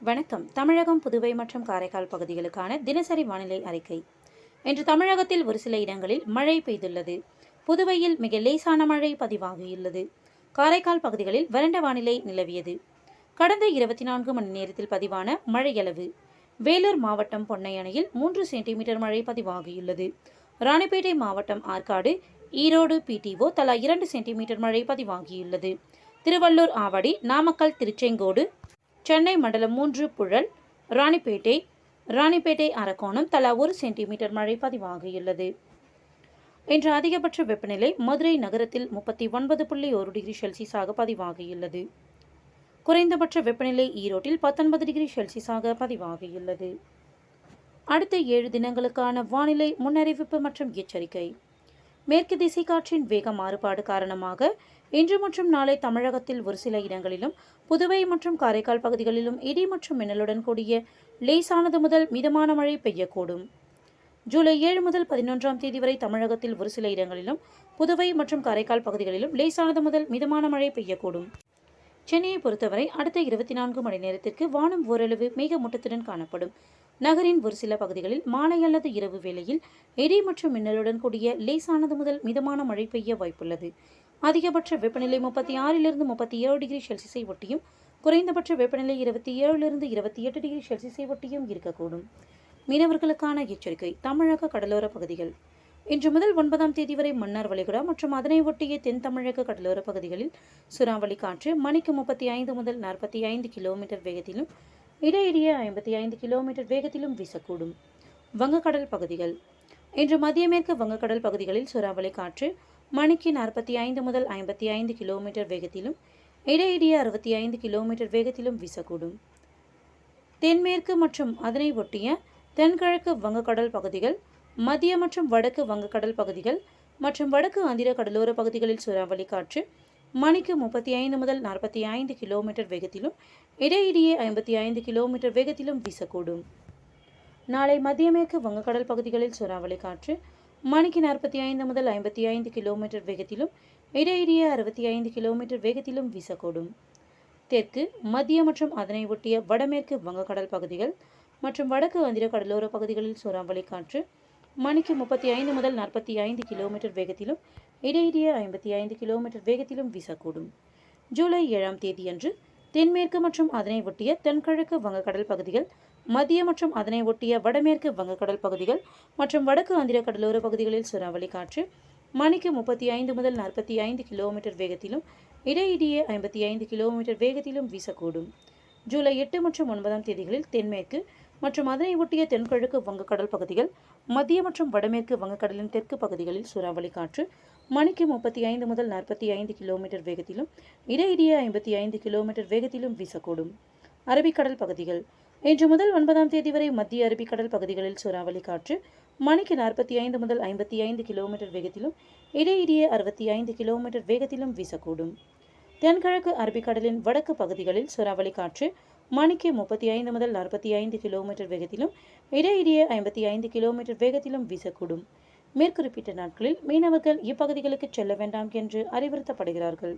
வணக்கம். தமிழகம், புதுவை மற்றும் காரைக்கால் பகுதிகளுக்கான தினசரி வானிலை அறிக்கை. இன்று தமிழகத்தில் ஒரு சில இடங்களில் மழை பெய்துள்ளது. புதுவையில் மிக லேசான மழை பதிவாகியுள்ளது. காரைக்கால் பகுதிகளில் வறண்ட வானிலை நிலவியது. கடந்த 24 மணி நேரத்தில் பதிவான மழையளவு: வேலூர் மாவட்டம் பொன்னை அணையில் 3 சென்டிமீட்டர் மழை பதிவாகியுள்ளது. ராணிப்பேட்டை மாவட்டம் ஆற்காடு, ஈரோடு பிடிஓ தலா 2 சென்டிமீட்டர் மழை பதிவாகியுள்ளது. திருவள்ளூர் ஆவடி, நாமக்கல் திருச்செங்கோடு, சென்னை மண்டலம் 3 புழல், ராணிப்பேட்டை அரக்கோணம் தலா 1 சென்டிமீட்டர் மழை பதிவாகியுள்ளது. இன்று அதிகபட்ச வெப்பநிலை மதுரை நகரத்தில் 39.1 டிகிரி செல்சியஸாக பதிவாகியுள்ளது. குறைந்தபட்ச வெப்பநிலை ஈரோட்டில் 19 டிகிரி செல்சியஸாக பதிவாகியுள்ளது. அடுத்த 7 தினங்களுக்கான வானிலை முன்னறிவிப்பு மற்றும் எச்சரிக்கை. மேற்கு திசை காற்றின் வேக மாறுபாடு காரணமாக இன்று மற்றும் நாளை தமிழகத்தில் ஒரு சில இடங்களிலும், புதுவை மற்றும் காரைக்கால் பகுதிகளிலும் இடி மற்றும் மின்னலுடன் கூடிய லேசானது முதல் மிதமான மழை பெய்யக்கூடும். ஜூலை 7 முதல் 11ஆம் தேதி வரை தமிழகத்தில் ஒரு சில இடங்களிலும், புதுவை மற்றும் காரைக்கால் பகுதிகளிலும் லேசானது முதல் மிதமான மழை பெய்யக்கூடும். சென்னையை பொறுத்தவரை அடுத்த 24 மணி நேரத்திற்கு வானம் ஓரளவு மேகமூட்டத்துடன் காணப்படும். நகரின் ஒரு சில பகுதிகளில் மாலை அல்லது இரவு வேளையில் இடி மற்றும் மின்னலுடன் கூடிய லேசானது முதல் மிதமான மழை பெய்ய வாய்ப்புள்ளது. அதிகபட்ச வெப்பநிலை 36 - 37 டிகிரி செல்சியஸை ஒட்டியும், குறைந்தபட்ச வெப்பநிலை 27 - 28 டிகிரி செல்சியஸை ஒட்டியும் இருக்கக்கூடும். மீனவர்களுக்கான எச்சரிக்கை. தமிழக கடலோர பகுதிகள்: இன்று முதல் 9ஆம் தேதி வரை மன்னார் வளைகுடா மற்றும் அதனை ஒட்டிய தென் தமிழக கடலோர பகுதிகளில் சூறாவளி காற்று மணிக்கு 35 முதல் 45 கிலோமீட்டர் வேகத்திலும், இடையிடையே 55 கிலோமீட்டர் வேகத்திலும் வீசக்கூடும். வங்கக்கடல் பகுதிகள்: இன்று மத்திய மேற்கு வங்கக்கடல் பகுதிகளில் சூறாவளி காற்று மணிக்கு 45 முதல் 55 கிலோமீட்டர் வேகத்திலும், இடையிடையே 65 கிலோமீட்டர் வேகத்திலும் வீசக்கூடும். தென்மேற்கு மற்றும் அதனை ஒட்டிய தென்கிழக்கு வங்கக்கடல் பகுதிகள், மத்திய மற்றும் வடக்கு வங்கக்கடல் பகுதிகள் மற்றும் வடக்கு ஆந்திர கடலோர பகுதிகளில் சூறாவளி காற்று மணிக்கு 35 முதல் 45 கிலோமீட்டர் வேகத்திலும், இடையிடையே 55 கிலோமீட்டர் வேகத்திலும் வீசக்கூடும். நாளை மத்திய மேற்கு வங்கக்கடல் பகுதிகளில் சூறாவளி காற்று மணிக்கு 45 முதல் 55 கிலோமீட்டர் வேகத்திலும், இடையிடையே 65 கிலோமீட்டர் வேகத்திலும் வீசக்கூடும். தெற்கு, மத்திய மற்றும் அதனை ஒட்டிய வடமேற்கு வங்கக்கடல் பகுதிகள் மற்றும் வடக்கு ஆந்திர கடலோர பகுதிகளில் சூறாவளி காற்று மணிக்கு 35 முதல் 45 கிலோமீட்டர் வேகத்திலும், இடையிடையே 55 கிலோமீட்டர் வேகத்திலும் வீசக்கூடும். ஜூலை 7ஆம் தேதியன்று தென்மேற்கு மற்றும் அதனை ஒட்டிய தென்கிழக்கு வங்கக்கடல் பகுதிகள், மத்திய மற்றும் அதனை ஒட்டிய வடமேற்கு வங்கக்கடல் பகுதிகள் மற்றும் வடக்கு ஆந்திர கடலோர பகுதிகளில் சூறாவளி காற்று மணிக்கு 35 முதல் 45 கிலோமீட்டர் வேகத்திலும், இடையிடையே 55 கிலோமீட்டர் வேகத்திலும் வீசக்கூடும். ஜூலை 8 மற்றும் 9ஆம் தேதிகளில் தென்மேற்கு மற்றும் அதனை ஒட்டிய தென்கிழக்கு வங்கக்கடல் பகுதிகள், மத்திய மற்றும் வடமேற்கு வங்கக்கடலின் தெற்கு பகுதிகளில் சூறாவளி காற்று மணிக்கு 35 முதல் 45 கிலோமீட்டர் வேகத்திலும், இடையிடையே 55 கிலோமீட்டர் வேகத்திலும் வீசக்கூடும். அரபிக்கடல் பகுதிகள்: இன்று முதல் 9ஆம் தேதி வரை மத்திய அரபிக்கடல் பகுதிகளில் சூறாவளி காற்று மணிக்கு 45 முதல் 55 கிலோமீட்டர் வேகத்திலும், இடையிடையே 65 கிலோமீட்டர் வேகத்திலும் வீசக்கூடும். தென்கிழக்கு அரபிக்கடலின் வடக்கு பகுதிகளில் சூறாவளி காற்று மணிக்கு 35 முதல் 45 கிலோமீட்டர் வேகத்திலும், இடையிடையே 55 கிலோமீட்டர் வேகத்திலும் வீசக்கூடும். மேற்குறிப்பிட்ட நாட்களில் மீனவர்கள் இப்பகுதிகளுக்கு செல்ல வேண்டாம் என்று அறிவுறுத்தப்படுகிறார்கள்.